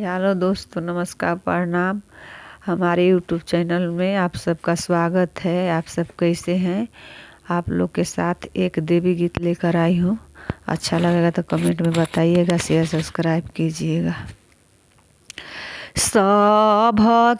Hello दोस्तों, नमस्कार, प्रणाम। हमारे यूट्यूब चैनल में आप सबका स्वागत है। आप सब कैसे हैं? आप लोग के साथ एक देवी गीत लेकर आई हूँ। अच्छा लगेगा तो कमेंट में बताइएगा, शेयर सब्सक्राइब कीजिएगा। सभ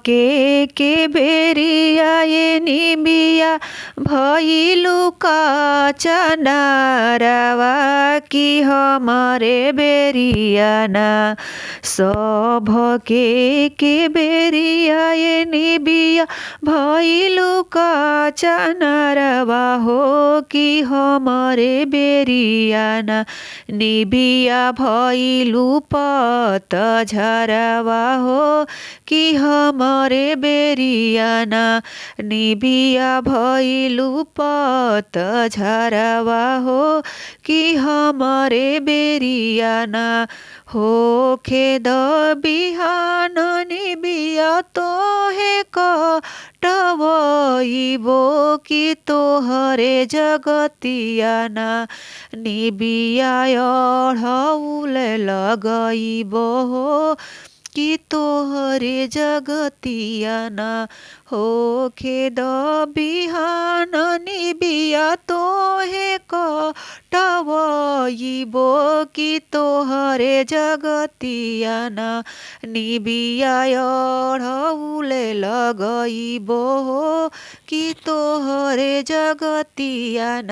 के बेरिया ये निबिया भइलु का चनारवा की हमारे बेरिया ना। सभ के बेरिया ये निबिया भइलु का चनारवा हो कि हमारे बेरिया ना। निबिया भइलु पत झरवा हो कि हमारे बेरियाना। निबिया भइलु पत झरवा हो कि हमारे बेरियाना। हो खेद बिहान निबिया तोहे कटवइबो कि तोहरे जगतियाना। निबिया अढ़ौल लगइबो हो कि तोहरे जगतियाना। हो खेद बिहान निबिया तोहे कटवइबो कि तोहरे जगतियाना। निबिया अढ़ौल लगइबो हो कि तोहरे जगतियाना।